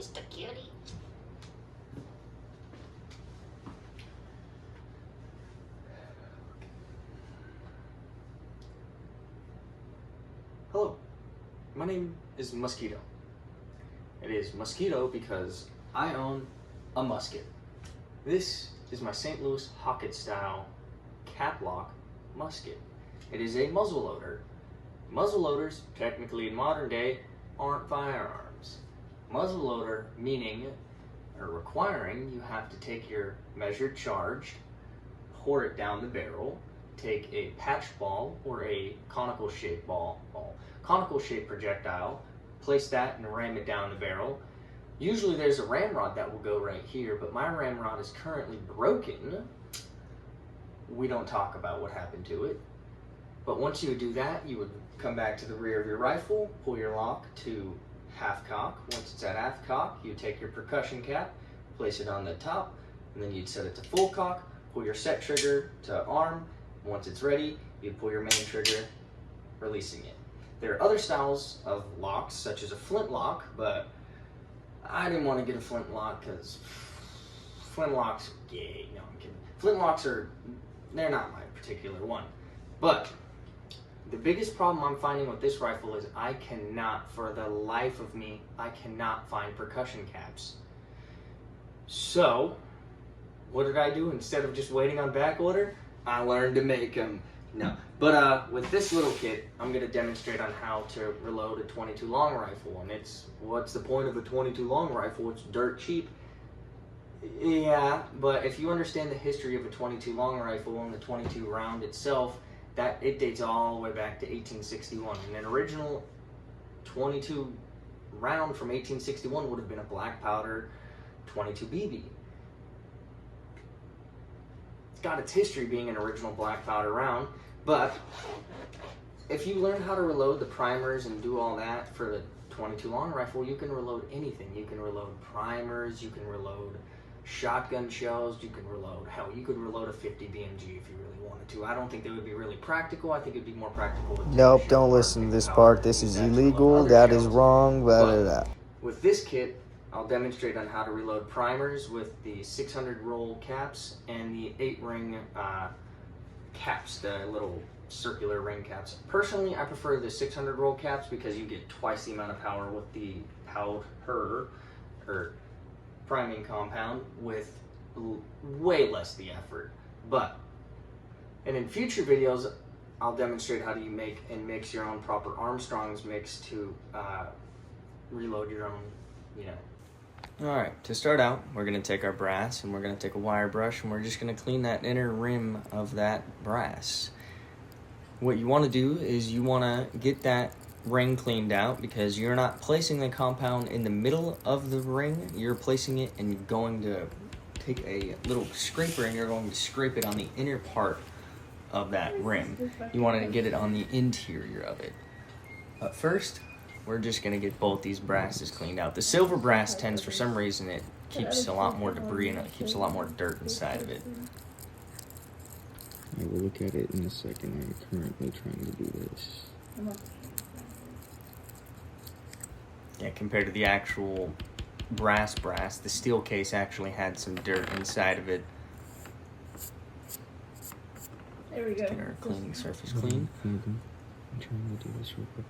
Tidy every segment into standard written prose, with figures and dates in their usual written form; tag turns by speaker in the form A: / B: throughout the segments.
A: Mr. Cutie.
B: Hello, my name is Mosquito. It is Mosquito because I own a musket. This is my St. Louis Hocket style cap lock musket. It is a muzzle loader. Muzzle loaders, technically in modern day, aren't firearms. Muzzle loader meaning or requiring you have to take your measured charge, pour it down the barrel, take a patch ball or a conical shaped conical shaped projectile, place that and ram it down the barrel. Usually there's a ramrod that will go right here, but my ramrod is currently broken. We don't talk about what happened to it. But once you would do that, you would come back to the rear of your rifle, pull your lock to half cock. Once it's at half cock, you take your percussion cap, place it on the top, and then you'd set it to full cock, pull your set trigger to arm. Once it's ready, you pull your main trigger, releasing it. There are other styles of locks, such as a flintlock, but I didn't want to get a flintlock because flintlocks are gay. No, I'm kidding. Flintlocks they're not my particular one. But the biggest problem I'm finding with this rifle is I cannot, for the life of me, I cannot find percussion caps. So, what did I do? Instead of just waiting on back order, I learned to make them. No, but with this little kit, I'm going to demonstrate on how to reload a 22 long rifle. And what's the point of a 22 long rifle? It's dirt cheap. Yeah, but if you understand the history of a 22 long rifle and the 22 round itself, that it dates all the way back to 1861. And an original 22 round from 1861 would have been a black powder 22 BB. It's got its history being an original black powder round, but if you learn how to reload the primers and do all that for the 22 long rifle, you can reload anything. You can reload primers, you can reload shotgun shells, you can reload, hell, you could reload a 50 BMG if you really wanted to. I don't think that would be really practical. I think it'd be more practical with
C: Nope, don't listen to this part. This is illegal. That is wrong. Blah, blah, blah.
B: With this kit, I'll demonstrate on how to reload primers with the 600 roll caps and the 8-ring caps, the little circular ring caps. Personally, I prefer the 600 roll caps because you get twice the amount of power with the powder or priming compound with way less the effort. And in future videos, I'll demonstrate how do you make and mix your own proper Armstrong's mix to reload your own, Alright, to start out, we're going to take our brass and we're going to take a wire brush and we're just going to clean that inner rim of that brass. What you want to do is you want to get that ring cleaned out because you're not placing the compound in the middle of the ring. You're placing it and you're going to take a little scraper and you're going to scrape it on the inner part of that rim. You want to get it on the interior of it. But first, we're just going to get both these brasses cleaned out. The silver brass tends, for some reason, it keeps a lot more debris and it keeps a lot more dirt inside of it.
C: I will look at it in a second. I'm currently trying to do this.
B: Yeah, compared to the actual brass, the steel case actually had some dirt inside of it.
A: There we go.
B: Get our cleaning surface clean.
C: I'm trying to do this real quick.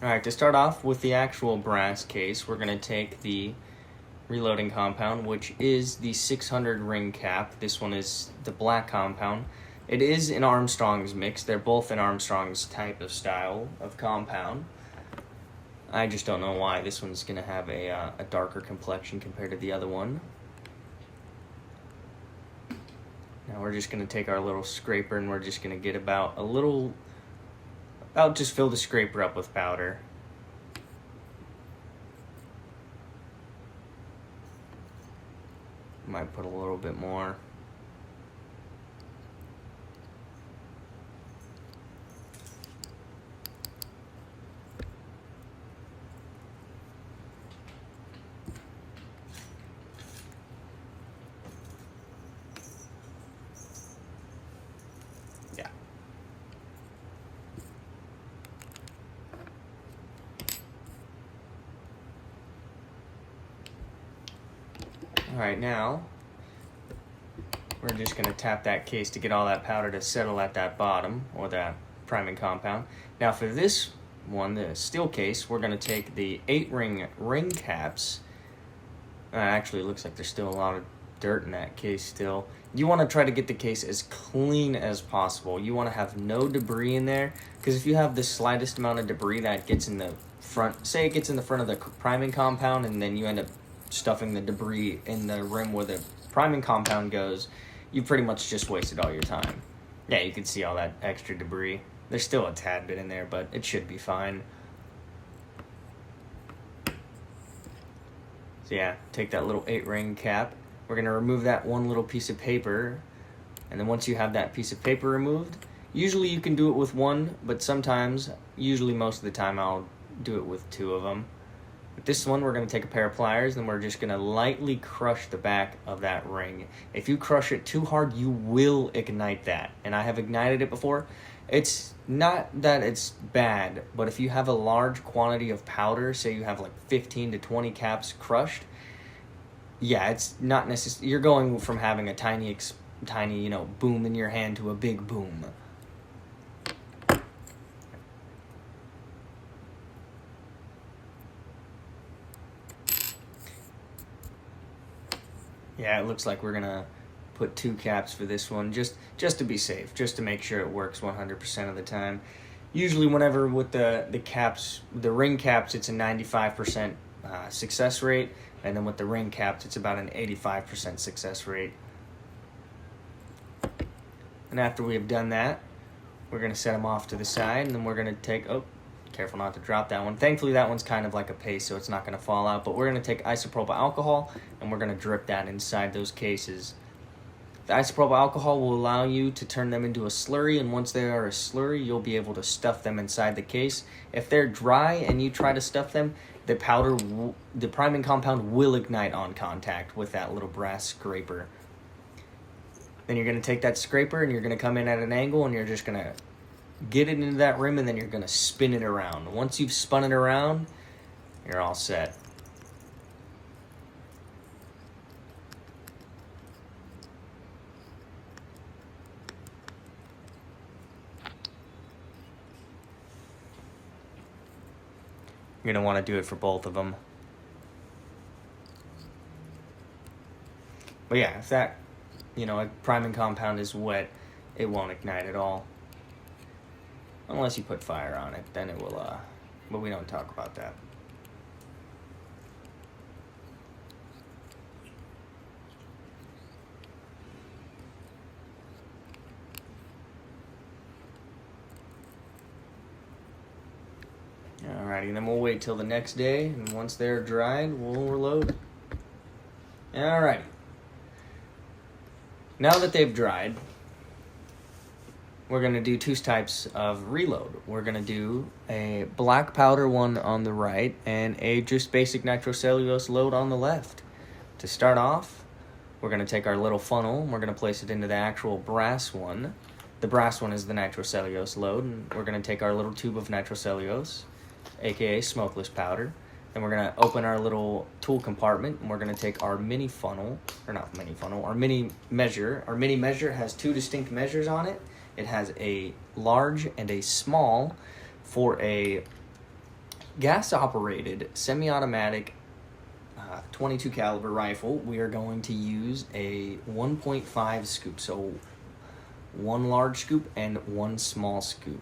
B: Alright, to start off with the actual brass case, we're going to take the reloading compound, which is the 600 ring cap. This one is the black compound. It is an Armstrong's mix. They're both an Armstrong's type of style of compound. I just don't know why this one's going to have a darker complexion compared to the other one. Now we're just going to take our little scraper and we're just going to get about just fill the scraper up with powder. Might put a little bit more. Yeah. Alright, now we're just going to tap that case to get all that powder to settle at that bottom, or that priming compound. Now for this one, the steel case, we're going to take the 8-ring caps. Actually, it looks like there's still a lot of dirt in that case still. You want to try to get the case as clean as possible. You want to have no debris in there, because if you have the slightest amount of debris that gets in the front, say it gets in the front of the priming compound, and then you end up stuffing the debris in the rim where the priming compound goes, you pretty much just wasted all your time. Yeah, you can see all that extra debris. There's still a tad bit in there, but it should be fine. So yeah, take that little 8-ring cap. We're going to remove that one little piece of paper. And then once you have that piece of paper removed, usually you can do it with one, but sometimes, usually most of the time, I'll do it with 2 of them. With this one, we're going to take a pair of pliers, and we're just going to lightly crush the back of that ring. If you crush it too hard, you will ignite that. And I have ignited it before. It's not that it's bad, but if you have a large quantity of powder, say you have like 15 to 20 caps crushed, yeah, it's not necessary. You're going from having a tiny, boom in your hand to a big boom. Yeah, it looks like we're gonna put 2 caps for this one, just to be safe, just to make sure it works 100% of the time. Usually, whenever with the caps, the ring caps, it's a 95% success rate, and then with the ring caps, it's about an 85% success rate. And after we have done that, we're gonna set them off to the side, and then we're gonna take, oh, careful not to drop that one. Thankfully, that one's kind of like a paste, so it's not gonna fall out, but we're gonna take isopropyl alcohol, and we're gonna drip that inside those cases. The isopropyl alcohol will allow you to turn them into a slurry, and once they are a slurry, you'll be able to stuff them inside the case. If they're dry and you try to stuff them, the priming compound will ignite on contact with that little brass scraper. Then you're going to take that scraper and you're going to come in at an angle, and you're just going to get it into that rim, and then you're going to spin it around. Once you've spun it around, you're all set. You're going to want to do it for both of them. But yeah, if that, a priming compound is wet, it won't ignite at all. Unless you put fire on it, then it will, but we don't talk about that. Alrighty, and then we'll wait till the next day, and once they're dried, we'll reload. Alrighty. Now that they've dried, we're going to do 2 types of reload. We're going to do a black powder one on the right and a just basic nitrocellulose load on the left. To start off, we're going to take our little funnel, and we're going to place it into the actual brass one. The brass one is the nitrocellulose load, and we're going to take our little tube of nitrocellulose, aka smokeless powder, and we're going to open our little tool compartment, and we're going to take our mini funnel, or not mini funnel, our mini measure. Our mini measure has 2 distinct measures on it. It has a large and a small. For a gas-operated, semi-automatic 22 caliber rifle, we are going to use a 1.5 scoop, so 1 large scoop and 1 small scoop.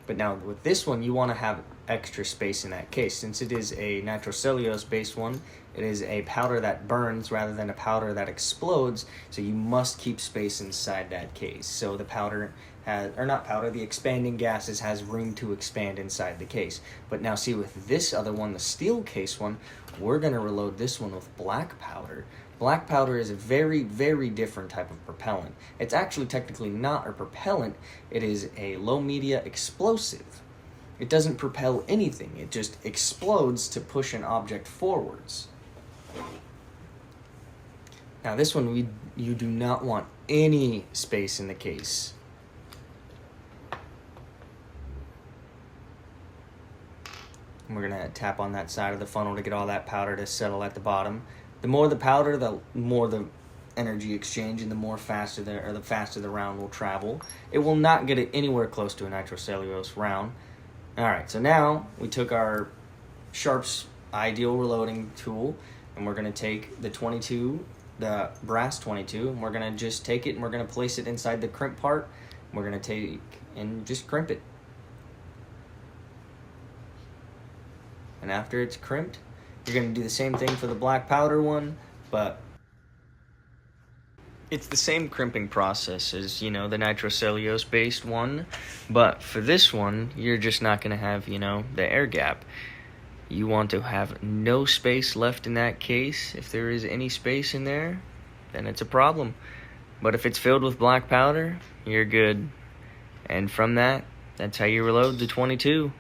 B: But now with this one, you want to have extra space in that case. Since it is a nitrocellulose based one, it is a powder that burns rather than a powder that explodes, so you must keep space inside that case. So the powder has, or not powder, the expanding gases has room to expand inside the case. But now see, with this other one, the steel case one, we're going to reload this one with black powder. Black powder is a very, very different type of propellant. It's actually technically not a propellant, it is a low media explosive. It doesn't propel anything, it just explodes to push an object forwards. Now this one, you do not want any space in the case. And we're going to tap on that side of the funnel to get all that powder to settle at the bottom. The more the powder, the more the energy exchange, and the faster the round will travel. It will not get it anywhere close to a nitrocellulose round. All right, so now we took our Sharp's Ideal Reloading tool, and we're going to take the 22, the brass 22, and we're going to just take it and we're going to place it inside the crimp part. We're going to take and just crimp it. And after it's crimped, you're going to do the same thing for the black powder one, but it's the same crimping process as, the nitrocellulose based one, but for this one, you're just not going to have, the air gap. You want to have no space left in that case. If there is any space in there, then it's a problem. But if it's filled with black powder, you're good. And from that, that's how you reload the 22.